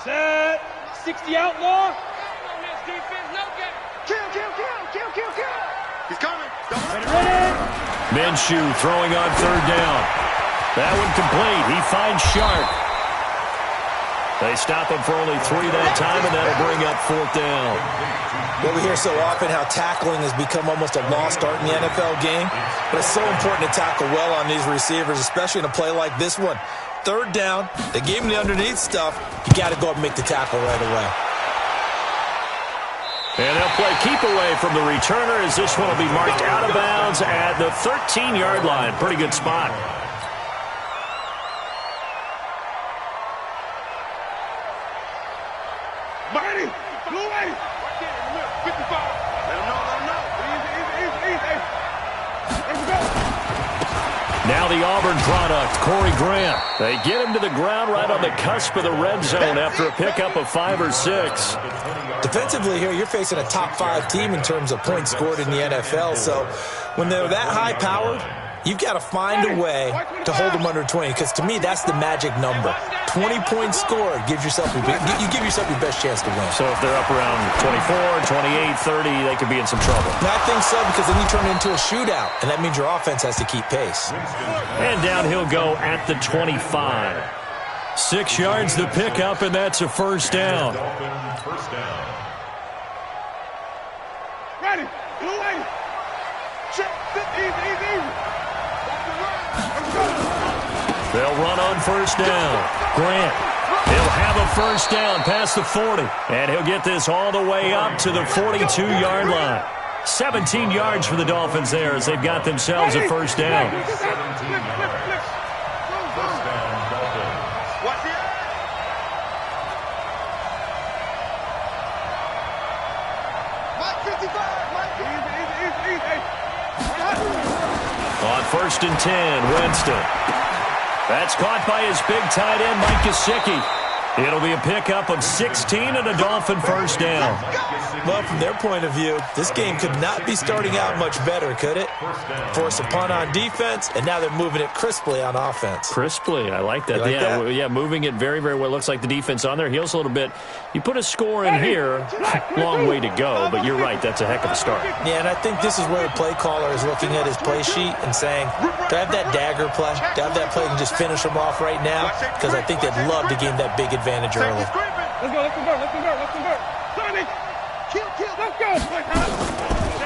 Set. 60 outlaw. Kill. He's coming. Ready. Minshew throwing on third down. That one complete. He finds Sharp. They stop him for only 3 that time, and that'll bring up fourth down. Well, we hear so often how tackling has become almost a lost art in the NFL game, but it's so important to tackle well on these receivers, especially in a play like this one. Third down, they gave him the underneath stuff. You got to go up and make the tackle right away. And they'll play keep away from the returner as this one will be marked out of bounds at the 13-yard line. Pretty good spot. Mighty. Blue 80. 55. Let him know. Easy. Let's go. Now the Auburn product, Corey Grant. They get him to the ground right on the cusp of the red zone after a pickup of 5 or 6. Defensively here, you're facing a top 5 team in terms of points scored in the NFL. So when they're that high-powered, you've got to find a way to hold them under 20, because to me, that's the magic number. 20 points scored gives yourself you give yourself your best chance to win. So if they're up around 24, 28, 30, they could be in some trouble. And I think so, because then you turn it into a shootout, and that means your offense has to keep pace. And down he'll go at the 25. 6 yards the pickup, and that's a first down. Ready. Blue 80. Check. Easy. They'll run on first down. Grant, he'll have a first down past the 40. And he'll get this all the way up to the 42-yard line. 17 yards for the Dolphins there as they've got themselves a first down. On first and 10, Winston. That's caught by his big tight end, Mike Gesicki. It'll be a pickup of 16 and a Dolphin first down. Well, from their point of view, this game could not be starting out much better, could it? Force a punt on defense, and now they're moving it crisply on offense. Crisply, I like that. You like that? Yeah, moving it very, very well. Looks like the defense on their heels a little bit. You put a score in here, long way to go, but you're right, that's a heck of a start. Yeah, and I think this is where the play caller is looking at his play sheet and saying, do I have that dagger play? Do I have that play and just finish them off right now? Because I think they'd love to gain that big advantage early. Let's convert. Sonny. Kill. Let's go.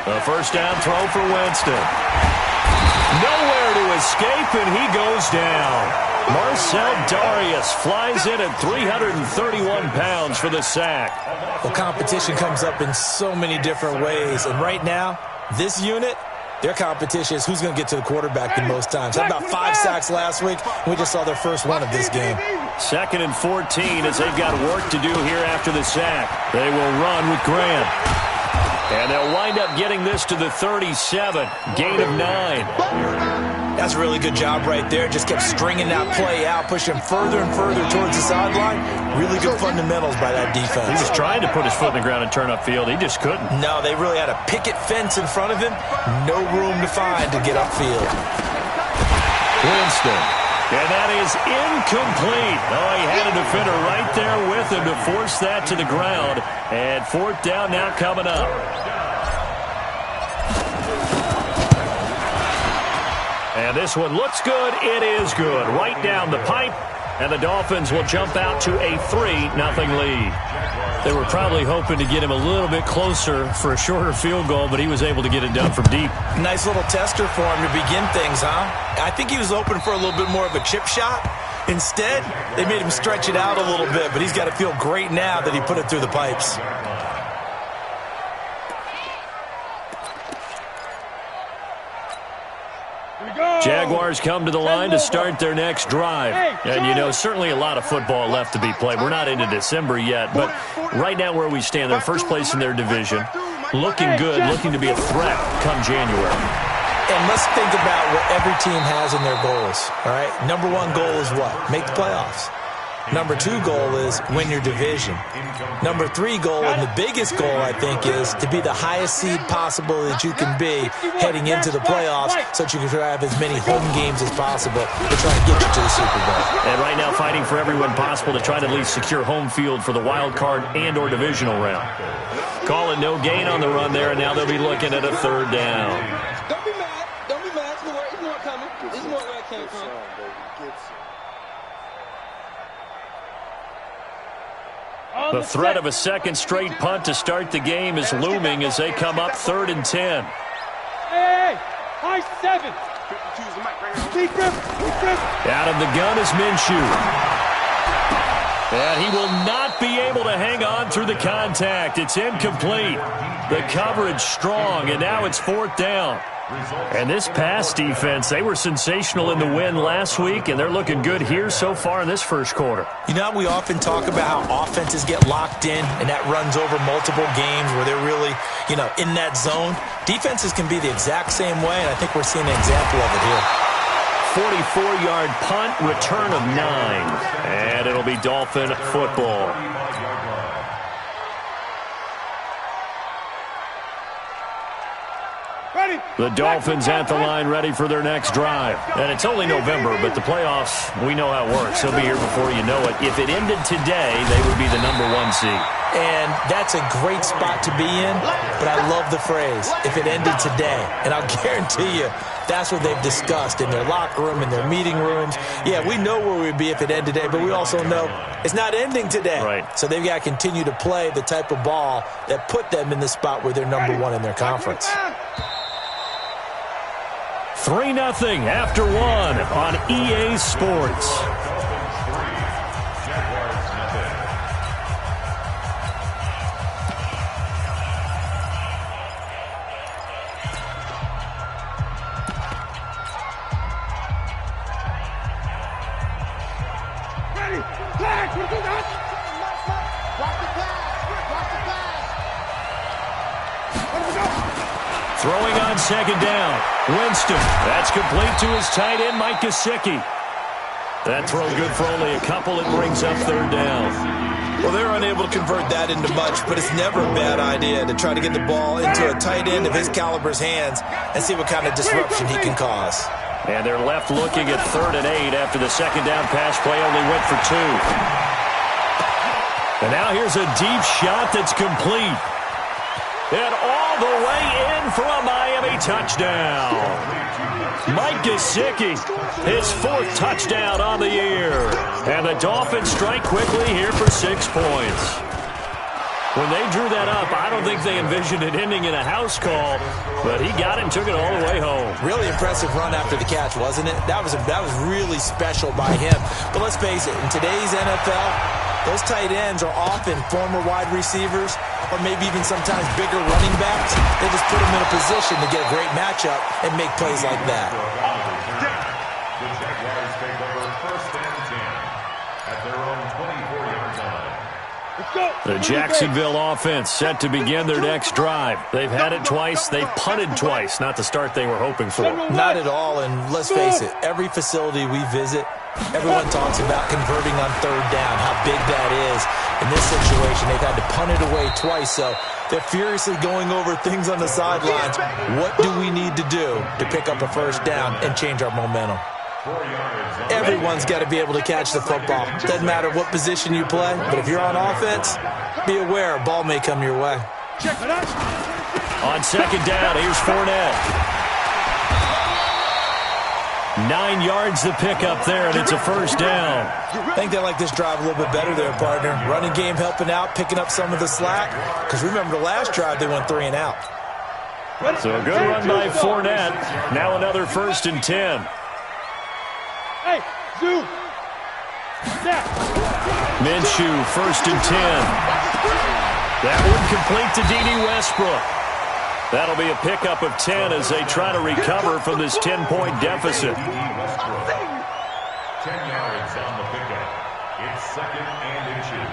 A first down throw for Winston. Nowhere to escape, and he goes down. Marcel Darius flies in at 331 pounds for the sack. Well, competition comes up in so many different ways, and right now, this unit, their competition is who's going to get to the quarterback the most times. How about 5 sacks last week? We just saw their first one of this game. 2nd and 14 as they've got work to do here after the sack. They will run with Grant. And they'll wind up getting this to the 37. Gain of 9. That's a really good job right there. Just kept stringing that play out, pushing further and further towards the sideline. Really good fundamentals by that defense. He was trying to put his foot in the ground and turn upfield. He just couldn't. No, they really had a picket fence in front of him. No room to find to get upfield. Winston. And that is incomplete. Oh, he had a defender right there with him to force that to the ground. And fourth down now coming up. And this one looks good. It is good. Right down the pipe. And the Dolphins will jump out to a 3-0 lead. They were probably hoping to get him a little bit closer for a shorter field goal, but he was able to get it done from deep. Nice little tester for him to begin things, huh? I think he was open for a little bit more of a chip shot. Instead, they made him stretch it out a little bit, but he's got to feel great now that he put it through the pipes. Jaguars come to the line to start their next drive. And, you know, certainly a lot of football left to be played. We're not into December yet, but right now where we stand, they're first place in their division. Looking good, looking to be a threat come January. And let's think about what every team has in their goals, all right? Number one goal is what? Make the playoffs. Number 2 goal is win your division. Number 3 goal, and the biggest goal, I think, is to be the highest seed possible that you can be heading into the playoffs so that you can have as many home games as possible to try to get you to the Super Bowl. And right now fighting for every win possible to try to at least secure home field for the wild card and or divisional round. Calling no gain on the run there, and now they'll be looking at a 3rd down. Don't be mad. Don't be mad. It's more coming. It's more where it came from. The threat of a second straight punt to start the game is looming as they come up 3rd and 10. Hey, high 7. Out of the gun is Minshew. And he will not be able to hang on through the contact. It's incomplete. The coverage strong, and now it's 4th down. And this pass defense, they were sensational in the win last week, and they're looking good here so far in this first quarter. You know, we often talk about how offenses get locked in, and that runs over multiple games where they're really, in that zone. Defenses can be the exact same way, and I think we're seeing an example of it here. 44-yard punt, return of 9. And it'll be Dolphin football. The Dolphins at the line ready for their next drive. And it's only November, but the playoffs, we know how it works. They'll be here before you know it. If it ended today, they would be the number 1 seed. And that's a great spot to be in, but I love the phrase, if it ended today. And I'll guarantee you, that's what they've discussed in their locker room, in their meeting rooms. Yeah, we know where we'd be if it ended today, but we also know it's not ending today. Right. So they've got to continue to play the type of ball that put them in the spot where they're number 1 in their conference. 3-0 after 1 on EA Sports. Throwing on 2nd down. Winston. That's complete to his tight end, Mike Gesicki. That throw good for only a couple. It brings up 3rd down. Well, they're unable to convert that into much, but it's never a bad idea to try to get the ball into a tight end of his caliber's hands and see what kind of disruption he can cause. And they're left looking at 3rd and 8 after the 2nd down pass play only went for 2. And now here's a deep shot that's complete. And all the way in for a Miami touchdown. Mike Gesicki, his 4th touchdown on the year. And the Dolphins strike quickly here for 6 points. When they drew that up, I don't think they envisioned it ending in a house call, but he got it and took it all the way home. Really impressive run after the catch, wasn't it? That was really special by him. But let's face it, in today's NFL, those tight ends are often former wide receivers or maybe even sometimes bigger running backs. They just put them in a position to get a great matchup and make plays like that. The Jaguars take over 1st and 10 at their own 24-yard line. The Jacksonville offense set to begin their next drive. They've had it twice. They've punted twice. Not the start they were hoping for. Not at all, and let's face it, every facility we visit, everyone talks about converting on 3rd down, how big that is. In this situation, they've had to punt it away twice, so they're furiously going over things on the sidelines. What do we need to do to pick up a 1st down and change our momentum? Everyone's got to be able to catch the football. Doesn't matter what position you play, but if you're on offense, be aware a ball may come your way. On 2nd down, here's Fournette. 9 yards to pick up there, and it's a 1st down. I think they like this drive a little bit better there, partner. Running game helping out, picking up some of the slack. Because remember, the last drive, they went 3 and out. So a good run by Fournette. Now another 1st and 10. Hey, zoom. Minshew, 1st and 10. That one complete to D.D. Westbrook. That'll be a pickup of 10 as they try to recover from this 10-point deficit. 10 yards on the pickup. It's 2nd and inches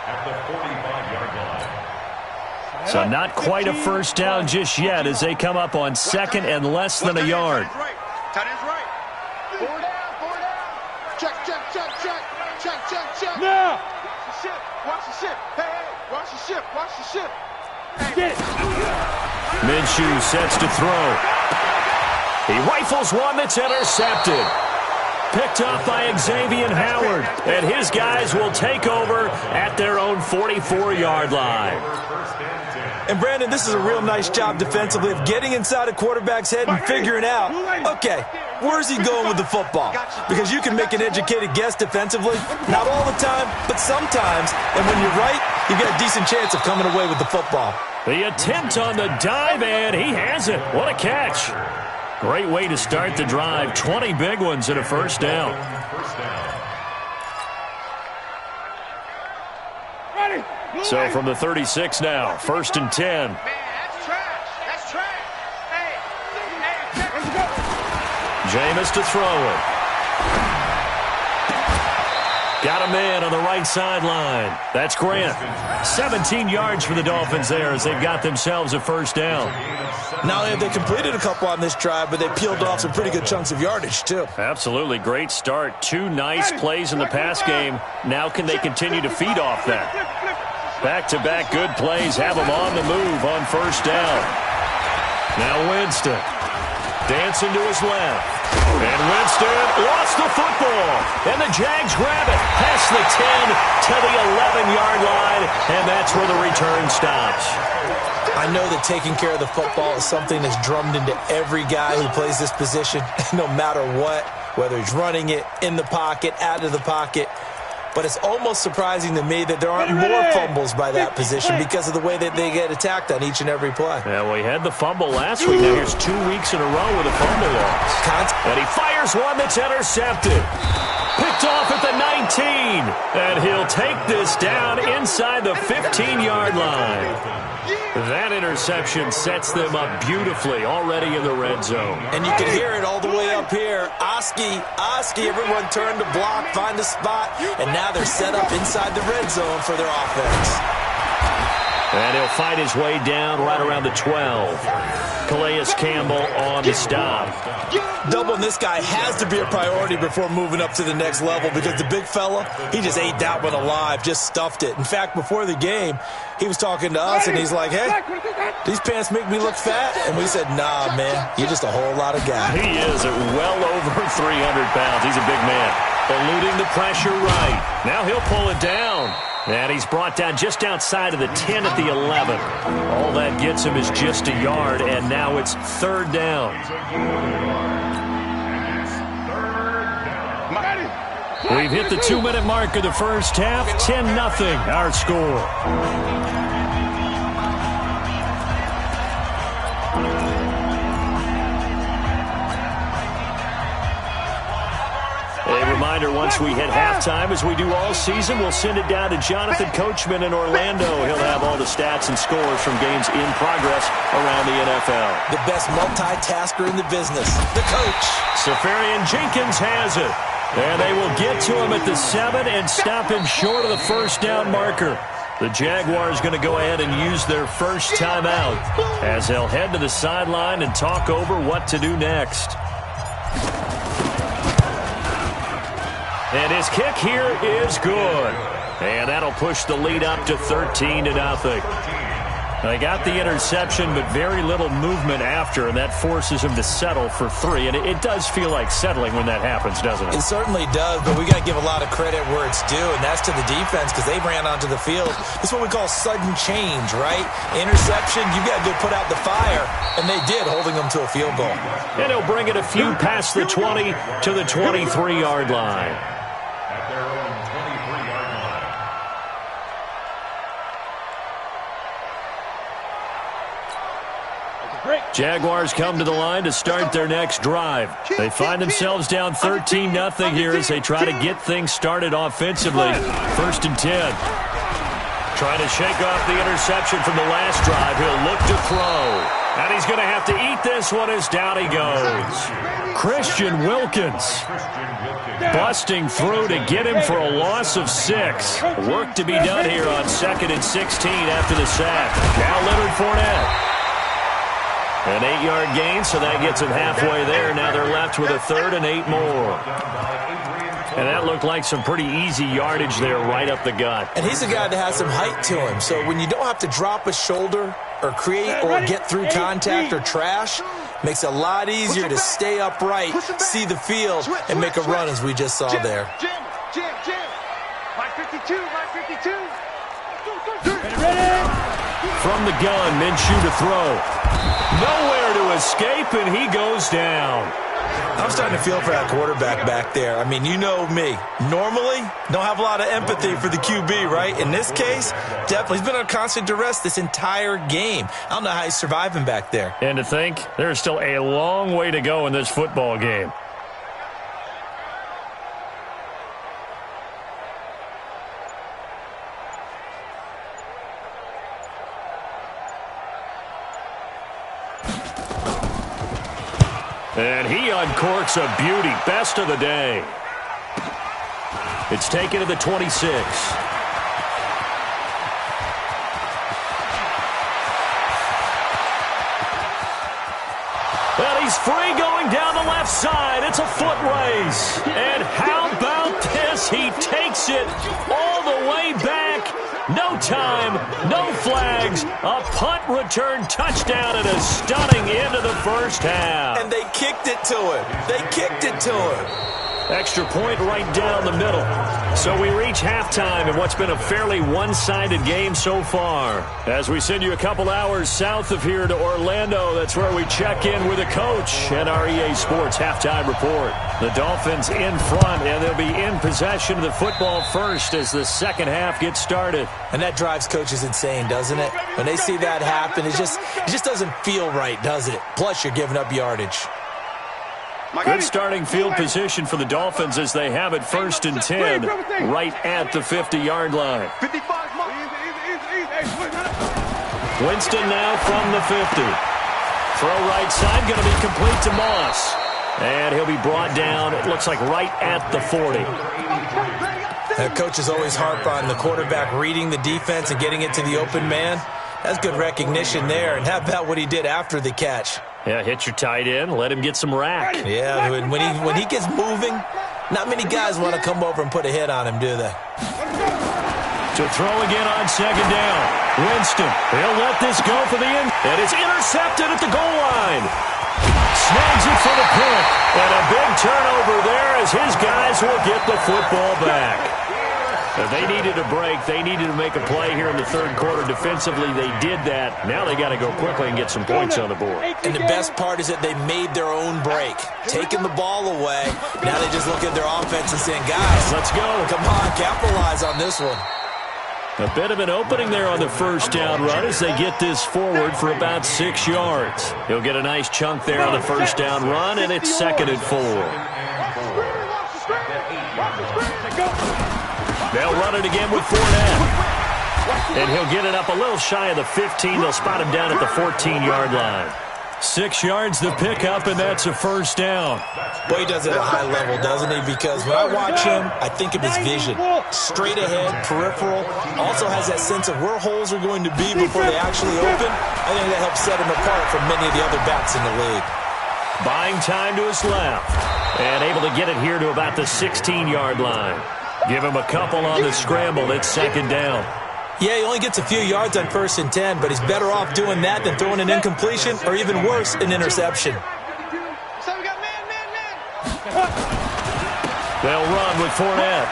at the 45-yard line. So not quite a 1st down just yet as they come up on 2nd and less than a yard. Tight end's right. 4 down. Check. check. Now. Watch the ship. Hey, watch the ship. Watch the ship. Get it. Minshew sets to throw. He rifles one that's intercepted. Picked off by Xavier Howard. And his guys will take over at their own 44-yard line. And, Brandon, this is a real nice job defensively of getting inside a quarterback's head and figuring out, okay, where's he going with the football? Because you can make an educated guess defensively, not all the time, but sometimes. And when you're right, you've got a decent chance of coming away with the football. The attempt on the dive, and he has it. What a catch. Great way to start the drive. 20 big ones and a first down. So from the 36 now, 1st and 10. Man, that's trash. That's trash. Hey, Let's go. Jameis to throw it. Got a man on the right sideline. That's Grant. 17 yards for the Dolphins there as they've got themselves a first down. Not only have they completed a couple on this drive, but they peeled off some pretty good chunks of yardage, too. Absolutely great start. 2 nice plays in the pass game. Now can they continue to feed off that? Back-to-back good plays have them on the move on first down. Now Winston. Dancing to his left. And Winston lost the football. And the Jags grab it past the 10 to the 11-yard line. And that's where the return stops. I know that taking care of the football is something that's drummed into every guy who plays this position, no matter what, whether he's running it, in the pocket, out of the pocket. But it's almost surprising to me that there aren't more fumbles by that position because of the way that they get attacked on each and every play. Yeah, we had the fumble last week. Now here's 2 weeks in a row with a fumble loss. And he fires one that's intercepted. Picked off at the 19. And he'll take this down inside the 15-yard line. That interception sets them up beautifully already in the red zone. And you can hear it all the way up here. Oski, everyone turned to block, find a spot, and now they're set up inside the red zone for their offense. And he'll fight his way down right around the 12. Calais Campbell on the stop. Doubling this guy has to be a priority before moving up to the next level because the big fella, he just ate that one alive, just stuffed it. In fact, before the game, he was talking to us, and he's like, hey, these pants make me look fat? And we said, nah, man, you're just a whole lot of guy. He is at well over 300 pounds. He's a big man. Eluding the pressure right. Now he'll pull it down. And he's brought down just outside of the 10 at the 11. All that gets him is just a yard, and now it's 3rd down. We've hit the 2-minute mark of the first half. 10-0 our score. A reminder, once we hit halftime, as we do all season, we'll send it down to Jonathan Coachman in Orlando. He'll have all the stats and scores from games in progress around the NFL. The best multitasker in the business, the coach. Safarian Jenkins has it. And they will get to him at the 7 and stop him short of the first down marker. The Jaguars going to go ahead and use their first timeout as they'll head to the sideline and talk over what to do next. And his kick here is good. And that'll push the lead up to 13-0. They got the interception, but very little movement after, and that forces him to settle for 3. And it does feel like settling when that happens, doesn't it? It certainly does, but we got to give a lot of credit where it's due, and that's to the defense because they ran onto the field. It's what we call sudden change, right? Interception, you got to go put out the fire, and they did, holding them to a field goal. And he'll bring it a few past the 20 to the 23-yard line. Jaguars come to the line to start their next drive. They find themselves down 13-0 here as they try to get things started offensively. 1st and 10. Trying to shake off the interception from the last drive. He'll look to throw. And he's going to have to eat this one as down he goes. Christian Wilkins busting through to get him for a loss of 6. Work to be done here on 2nd and 16 after the sack. Now Leonard Fournette. An 8-yard gain, so that gets them halfway there. Now they're left with a 3rd and 8 more. And that looked like some pretty easy yardage there right up the gut. And he's a guy that has some height to him. So when you don't have to drop a shoulder or create or get through contact or trash, makes it a lot easier to stay upright, see the field, and make a run as we just saw there. Jim. My 52, my 52. From the gun, Minshew to throw. Nowhere to escape, and he goes down. I'm starting to feel for that quarterback back there. I mean, you know me. Normally, don't have a lot of empathy for the QB, right? In this case, definitely. He's been under constant duress this entire game. I don't know how he's surviving back there. And to think, there's still a long way to go in this football game. And he uncorks a beauty. Best of the day. It's taken to the 26. Well, he's free going down the left side. It's a foot race. And how about this? He takes it all the way back. No time, no flags, a punt return touchdown and a stunning end of the first half. And they kicked it to him. They kicked it to him. Extra point right down the middle. So we reach halftime in what's been a fairly one-sided game so far. As we send you a couple hours south of here to Orlando, that's where we check in with a coach and our EA Sports halftime report. The Dolphins in front, and they'll be in possession of the football first as the second half gets started. And that drives coaches insane, doesn't it? When they see that happen, it just doesn't feel right, does it? Plus, you're giving up yardage. Good starting field position for the Dolphins as they have it 1st and 10 right at the 50-yard line. Winston now from the 50. Throw right side, going to be complete to Moss. And he'll be brought down, it looks like right at the 40. The coaches always harp on the quarterback reading the defense and getting it to the open man. That's good recognition there. And how about what he did after the catch? Yeah, hit your tight end, let him get some rack. Yeah, when he gets moving, not many guys want to come over and put a hit on him, do they? To throw again on second down. Winston, he'll let this go for the end. And it's intercepted at the goal line. Snags it for the pick. And a big turnover there as his guys will get the football back. They needed a break. They needed to make a play here in the third quarter. Defensively, they did that. Now they got to go quickly and get some points on the board. And the best part is that they made their own break. Taking the ball away. Now they just look at their offense and saying, guys, let's go. Come on, capitalize on this one. A bit of an opening there on the first down run as they get this forward for about 6 yards. He'll get a nice chunk there on the first down run, and it's 2nd and 4. They'll run it again with Fournette. And he'll get it up a little shy of the 15. They'll spot him down at the 14-yard line. 6 yards the pickup, and that's a first down. Boy, he does it at a high level, doesn't he? Because when I watch him, I think of his vision. Straight ahead, peripheral. Also has that sense of where holes are going to be before they actually open. I think that helps set him apart from many of the other backs in the league. Buying time to his left. And able to get it here to about the 16-yard line. Give him a couple on the scramble. It's 2nd down. Yeah, he only gets a few yards on 1st and 10, but he's better off doing that than throwing an incompletion or even worse, an interception. They'll run with Fournette.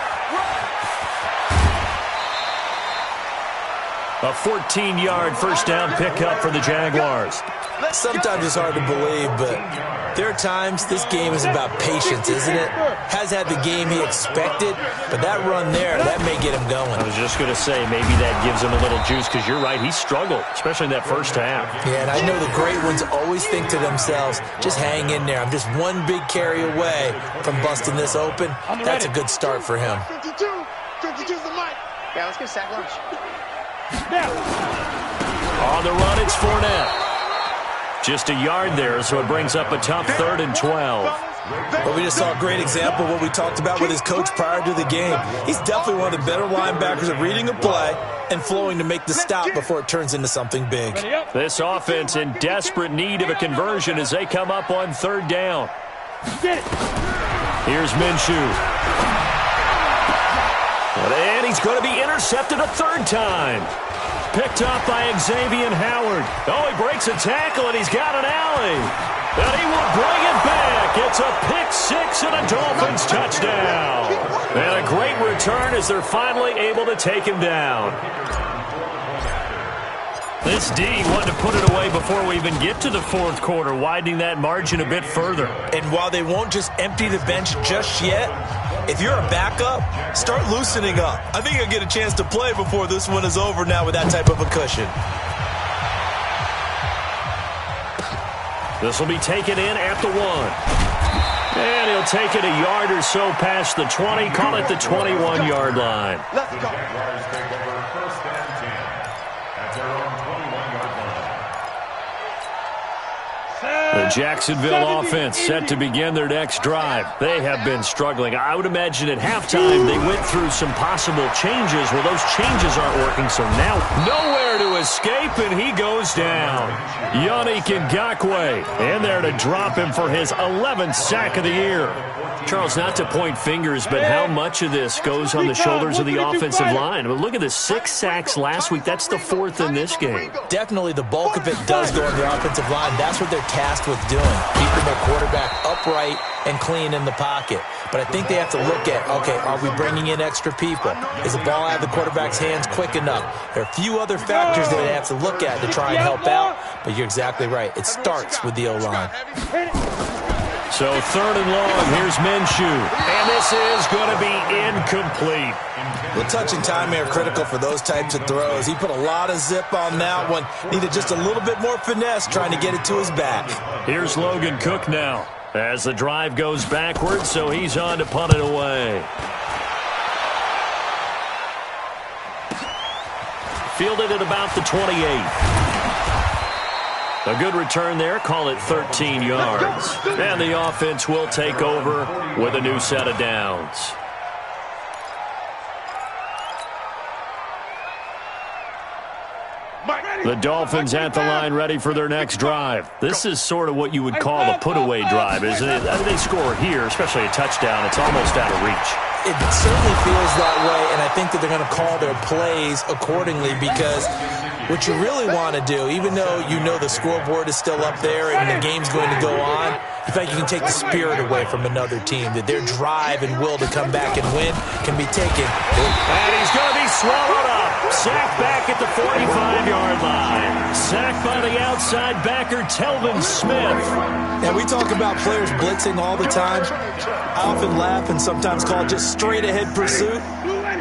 A 14-yard first down pickup for the Jaguars. Sometimes it's hard to believe, but there are times this game is about patience, isn't it? Has had the game he expected, but that run there, that may get him going. I was just going to say, maybe that gives him a little juice, because you're right, he struggled, especially in that first half. Yeah, and I know the great ones always think to themselves, just hang in there. I'm just one big carry away from busting this open. That's a good start for him. 52's the mic. Yeah, let's get sack lunch. On the run, it's Fournette. Just a yard there, so it brings up a tough 3rd and 12. Well, we just saw a great example of what we talked about with his coach prior to the game. He's definitely one of the better linebackers at reading a play and flowing to make the stop before it turns into something big. This offense in desperate need of a conversion as they come up on 3rd down. Here's Minshew. he's going to be intercepted a third time. Picked up by Xavier Howard. Oh, he breaks a tackle, and he's got an alley. And he will bring it back. It's a pick six and a Dolphins touchdown. And a great return as they're finally able to take him down. This D wanted to put it away before we even get to the fourth quarter, widening that margin a bit further. And while they won't just empty the bench just yet, if you're a backup, start loosening up. I think you'll get a chance to play before this one is over now with that type of a cushion. This will be taken in at the 1. And he'll take it a yard or so past the 20, call it the 21-yard line. Let's go. Jaguars take over first and 10 at their own 21-yard line. The Jacksonville offense set to begin their next drive. They have been struggling. I would imagine at halftime they went through some possible changes. Well, those changes aren't working, so now nowhere to escape, and he goes down. Yannick Ngakoue in there to drop him for his 11th sack of the year. Charles, not to point fingers, but how much of this goes on the shoulders of the offensive line? I mean, look at the 6 sacks last week. That's the 4th in this game. Definitely the bulk of it does go on the offensive line. That's what they're tasked with doing, keeping their quarterback upright and clean in the pocket. But I think they have to look at, okay, are we bringing in extra people? Is the ball out of the quarterback's hands quick enough? There are a few other factors that they have to look at to try and help out, but you're exactly right. It starts with the O-line. So 3rd and long, here's Minshew. And this is going to be incomplete. Well, touch and time are critical for those types of throws. He put a lot of zip on that one. Needed just a little bit more finesse trying to get it to his back. Here's Logan Cook now as the drive goes backwards, so he's on to punt it away. Fielded at about the 28. A good return there, call it 13 yards. And the offense will take over with a new set of downs. The Dolphins at the line ready for their next drive. This is sort of what you would call a put-away drive, isn't it? I mean, they score here, especially a touchdown. It's almost out of reach. It certainly feels that way, and I think that they're going to call their plays accordingly because what you really want to do, even though you know the scoreboard is still up there and the game's going to go on, in fact, you can take the spirit away from another team, that their drive and will to come back and win can be taken. And he's going to be swallowed up. Sacked back at the 45-yard line. Sacked by the outside backer, Telvin Smith. And we talk about players blitzing all the time. I often laugh and sometimes call it just straight-ahead pursuit.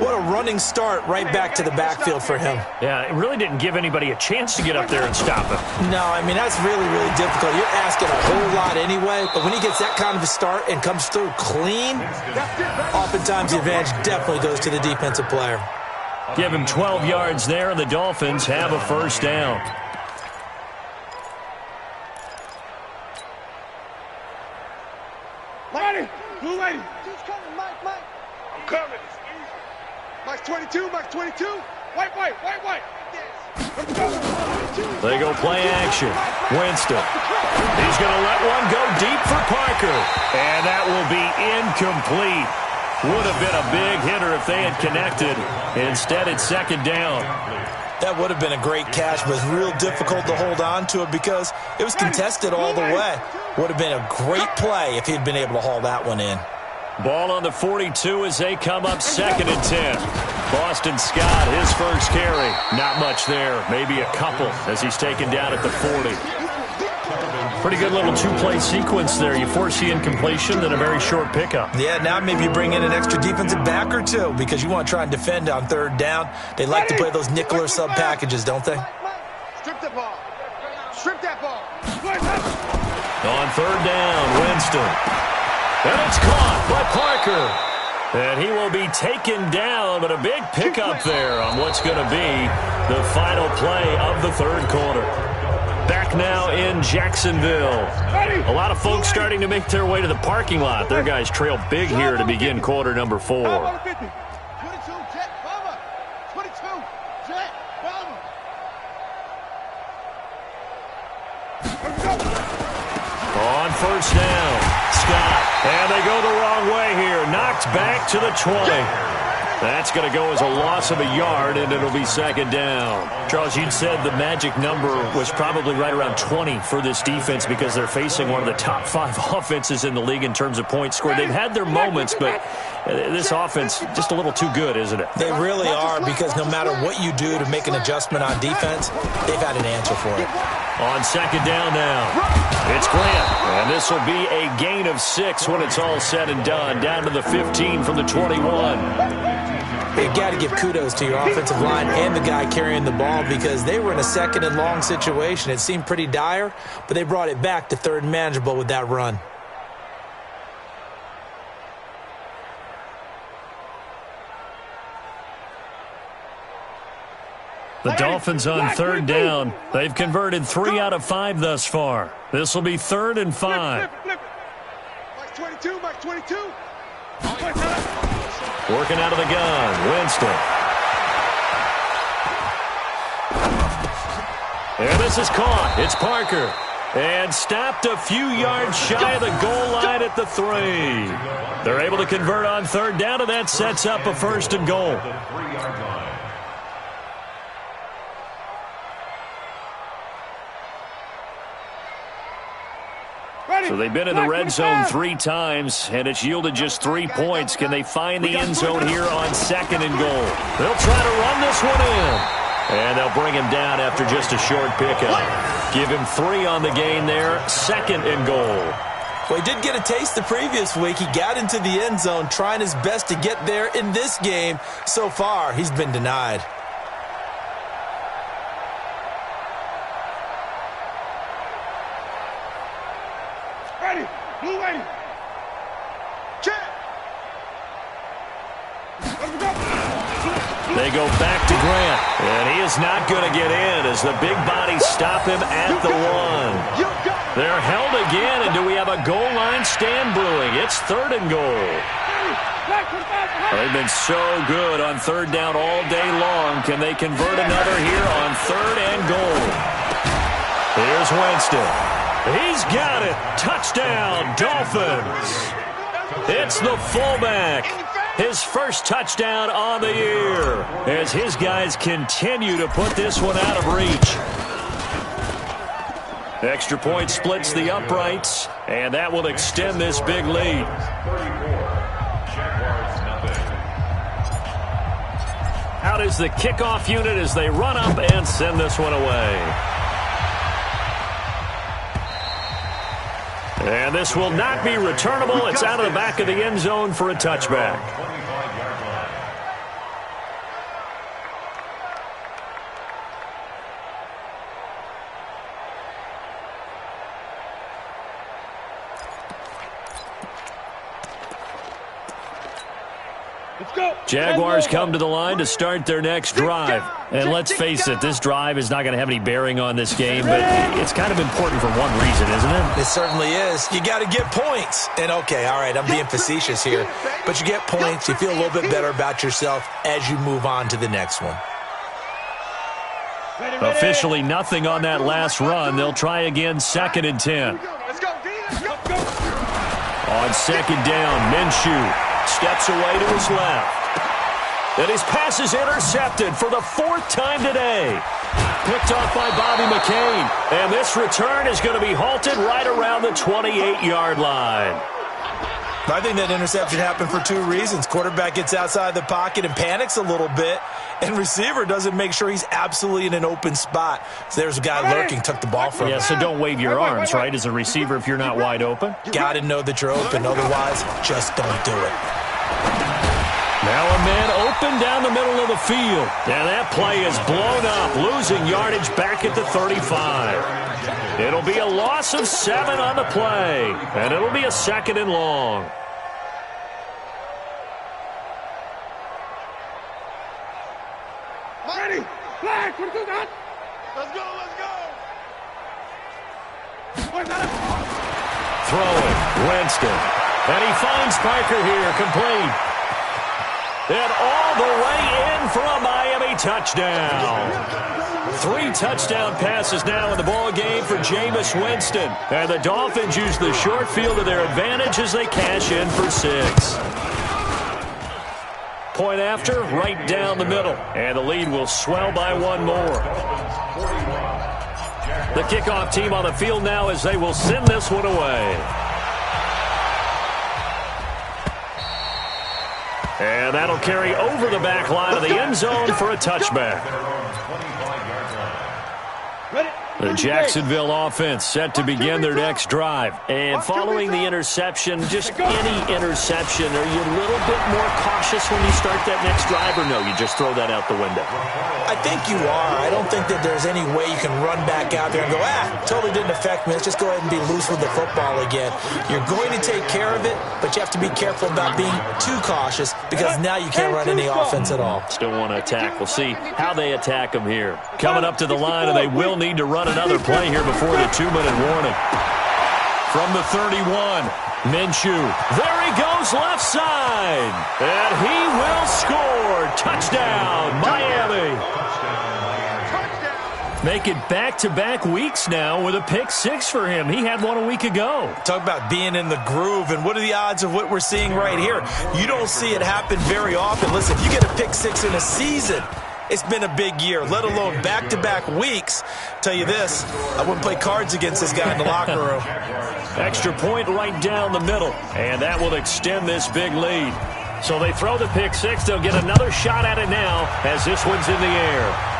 What a running start right back to the backfield for him. Yeah, it really didn't give anybody a chance to get up there and stop him. No, I mean, that's really, really difficult. You're asking a whole lot anyway, but when he gets that kind of a start and comes through clean, oftentimes the advantage definitely goes to the defensive player. Give him 12 yards there, and the Dolphins have a first down. Lady, blue lady. He's coming, Mike. I'm coming. Mike's 22, Mike's 22. White. They go play action. Winston. He's going to let one go deep for Parker. And that will be incomplete. Would have been a big hitter if they had connected. Instead, it's 2nd down. That would have been a great catch, but it's real difficult to hold on to it because it was contested all the way. Would have been a great play if he'd been able to haul that one in. Ball on the 42 as they come up 2nd and 10. Boston Scott, his first carry. Not much there. Maybe a couple as he's taken down at the 40. Pretty good little 2-play sequence there. You force the incompletion, then a very short pickup. Yeah, now maybe you bring in an extra defensive back or two because you want to try and defend on 3rd down. They like to play those nickel or sub packages, don't they? Strip the ball. Strip that ball. On 3rd down, Winston. And it's caught by Parker. And he will be taken down, but a big pickup there on what's going to be the final play of the 3rd quarter. Back now in Jacksonville. A lot of folks starting to make their way to the parking lot. Their guys trail big here to begin quarter number 4. 22, jet, bomber. 22, jet, bomber. On 1st down, Scott. And they go the wrong way here. Knocked back to the 20. That's going to go as a loss of a yard, and it'll be second down. Charles, you'd said the magic number was probably right around 20 for this defense because they're facing one of the top 5 offenses in the league in terms of points scored. They've had their moments, but this offense just a little too good, isn't it? They really are, because no matter what you do to make an adjustment on defense, they've had an answer for it. On second down now, it's Grant, and this will be a gain of 6 when it's all said and done, down to the 15 from the 21. You've got to give kudos to your offensive line and the guy carrying the ball, because they were in a second and long situation. It seemed pretty dire, but they brought it back to third and manageable with that run. The Dolphins on third down. They've converted 3 out of 5 thus far. This will be 3rd and 5. Mike 22, Mike 22. Working out of the gun, Winston. And this is caught. It's Parker. And stopped a few yards shy of the goal line at the 3. They're able to convert on third down, and that sets up a 1st and goal. So they've been in the red zone 3 times, and it's yielded just 3 points. Can they find the end zone here on 2nd and goal? They'll try to run this one in. And they'll bring him down after just a short pickup. Give him 3 on the gain there, 2nd and goal. Well, he did get a taste the previous week. He got into the end zone, trying his best to get there in this game. So far, he's been denied. Blue lane. Check. They go back to Grant, and he is not going to get in as the big bodies stop him at the 1. They're held again, and do we have a goal line stand brewing? It's 3rd and goal. They've been so good on third down all day long. Can they convert another here on 3rd and goal? Here's Winston. He's got it. Touchdown, Dolphins. It's the fullback. His first touchdown on the year as his guys continue to put this one out of reach. Extra point splits the uprights, and that will extend this big lead. Out is the kickoff unit as they run up and send this one away. And this will not be returnable. It's out of the back of the end zone for a touchback. Jaguars come to the line to start their next drive. And let's face it, this drive is not going to have any bearing on this game, but it's kind of important for one reason, isn't it? It certainly is. You got to get points. And, okay, all right, I'm being facetious here. But you get points, you feel a little bit better about yourself as you move on to the next one. Officially nothing on that last run. They'll try again, 2nd and 10. On 2nd down, Minshew steps away to his left. And his pass is intercepted for the 4th time today. Picked off by Bobby McCain. And this return is going to be halted right around the 28-yard line. I think that interception happened for 2 reasons. Quarterback gets outside the pocket and panics a little bit. And receiver doesn't make sure he's absolutely in an open spot. So there's a guy lurking, took the ball from him. Yeah, so don't wave your arms, right, as a receiver if you're not wide open. Got to know that you're open. Otherwise, just don't do it. Now a man open down the middle of the field. And that play is blown up, losing yardage back at the 35. It'll be a loss of 7 on the play. And it'll be a 2nd and long. Ready. Flag. Let's go, let's go. Throwing, Winston. And he finds Parker here, complete. And all the way in for a Miami touchdown. 3 touchdown passes now in the ball game for Jameis Winston. And the Dolphins use the short field to their advantage as they cash in for 6. Point after, right down the middle. And the lead will swell by one more. The kickoff team on the field now as they will send this one away. And that'll carry over the back line of the end zone for a touchback. The Jacksonville offense set to begin their next drive. And following the interception, just any interception, are you a little bit more cautious when you start that next drive, or no, you just throw that out the window? I think you are. I don't think that there's any way you can run back out there and go, totally didn't affect me. Let's just go ahead and be loose with the football again. You're going to take care of it, but you have to be careful about being too cautious because now you can't run any offense at all. Still want to attack. We'll see how they attack them here. Coming up to the line, and they will need to run another play here before the 2-minute warning. From the 31, Minshew. There he goes left side. And he will score. Touchdown, Miami. Make it back-to-back weeks now with a pick six for him. He had one a week ago. Talk about being in the groove, and what are the odds of what we're seeing right here? You don't see it happen very often. Listen, if you get a pick six in a season, it's been a big year, let alone back-to-back weeks. Tell you this, I wouldn't play cards against this guy in the locker room. Extra point right down the middle, and that will extend this big lead. So they throw the pick six. They'll get another shot at it now as this one's in the air.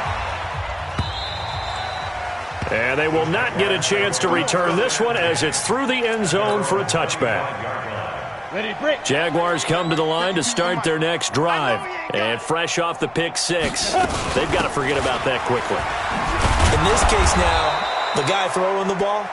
And they will not get a chance to return this one as it's through the end zone for a touchback. Jaguars come to the line to start their next drive. And fresh off the pick six, they've got to forget about that quickly. In this case now, the guy throwing the ball,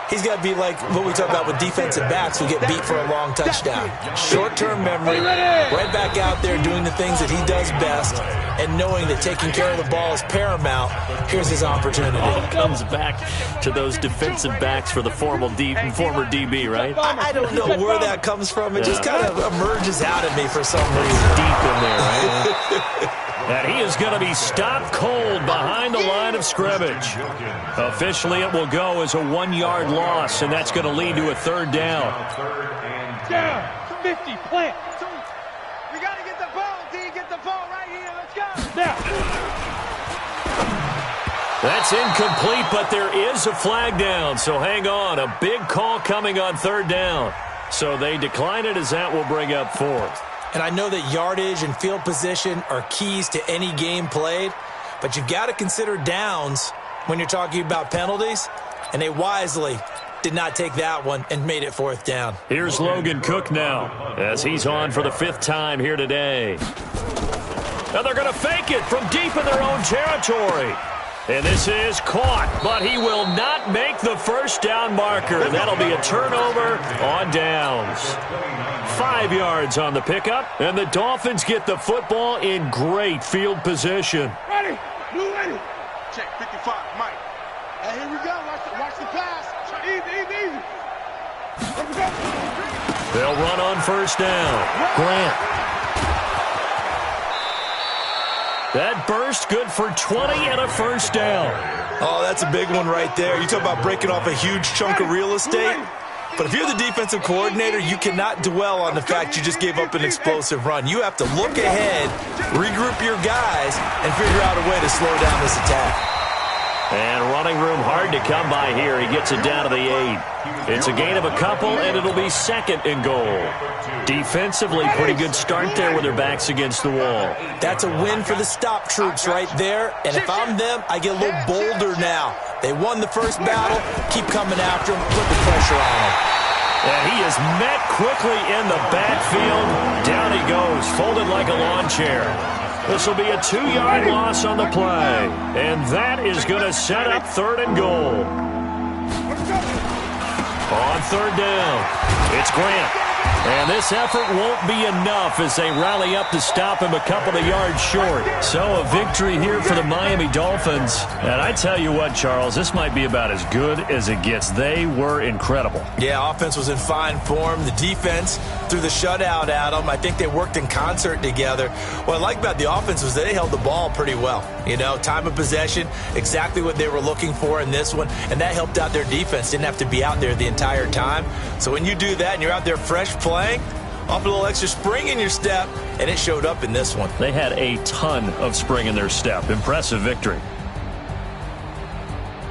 he's got to be like what we talk about with defensive backs who get beat for a long touchdown. Short-term memory, right back out there doing the things that he does best, and knowing that taking care of the ball is paramount. Here's his opportunity. Comes back to those defensive backs for the former DB, right? I don't know where that comes from. It just kind of emerges out of me for some reason. Deep in there, right? And he is going to be stopped cold behind the line of scrimmage. Officially, it will go as a 1-yard loss, and that's going to lead to a third down. Down, 50, plant. We got to get the ball, D. Get the ball right here. Let's go. Now. That's incomplete, but there is a flag down, so hang on. A big call coming on third down. So they decline it as that will bring up fourth. And I know that yardage and field position are keys to any game played, but you've got to consider downs when you're talking about penalties, and they wisely did not take that one and made it fourth down. Here's Logan Cook now as he's on for the 5th time here today. Now they're going to fake it from deep in their own territory. And this is caught, but he will not make the first down marker. And that'll be a turnover on downs. 5 yards on the pickup, and the Dolphins get the football in great field position. Ready, blue ready. Check 55, Mike. Hey, here we go. Watch the pass. Easy. Let's go. They'll run on first down. Grant. That burst good for 20 and a first down. Oh, that's a big one right there. You talk about breaking off a huge chunk of real estate. But if you're the defensive coordinator, you cannot dwell on the fact you just gave up an explosive run. You have to look ahead, regroup your guys, and figure out a way to slow down this attack. And running room hard to come by here. He gets it down to the 8. It's a gain of a couple, and it'll be 2nd and goal. Defensively, pretty good start there with their backs against the wall. That's a win for the stop troops right there. And if I'm them, I get a little bolder now. They won the first battle. Keep coming after them. Put the pressure on them. And he is met quickly in the backfield. Down he goes, folded like a lawn chair. This will be a 2-yard loss on the play. And that is going to set up 3rd and goal. On 3rd down, it's Grant. And this effort won't be enough as they rally up to stop him a couple of yards short. So a victory here for the Miami Dolphins. And I tell you what, Charles, this might be about as good as it gets. They were incredible. Yeah, offense was in fine form. The defense threw the shutout at them. I think they worked in concert together. What I like about the offense was they held the ball pretty well. You know, time of possession, exactly what they were looking for in this one. And that helped out their defense. Didn't have to be out there the entire time. So when you do that and you're out there fresh playing, off a little extra spring in your step, and it showed up in this one. They had a ton of spring in their step. Impressive victory.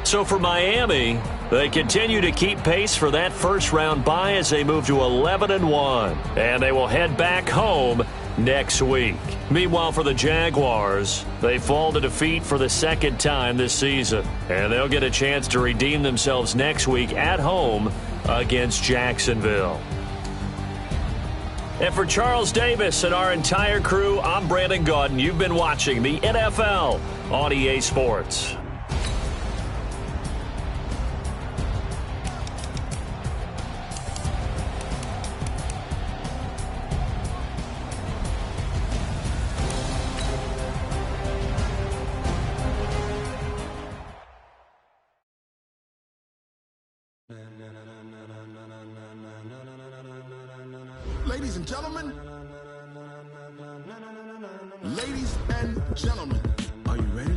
So for Miami, they continue to keep pace for that first-round bye as they move to 11-1, and they will head back home next week. Meanwhile, for the Jaguars, they fall to defeat for the second time this season, and they'll get a chance to redeem themselves next week at home against Jacksonville. And for Charles Davis and our entire crew, I'm Brandon Gaudin. You've been watching the NFL on EA Sports. Ladies and gentlemen, are you ready?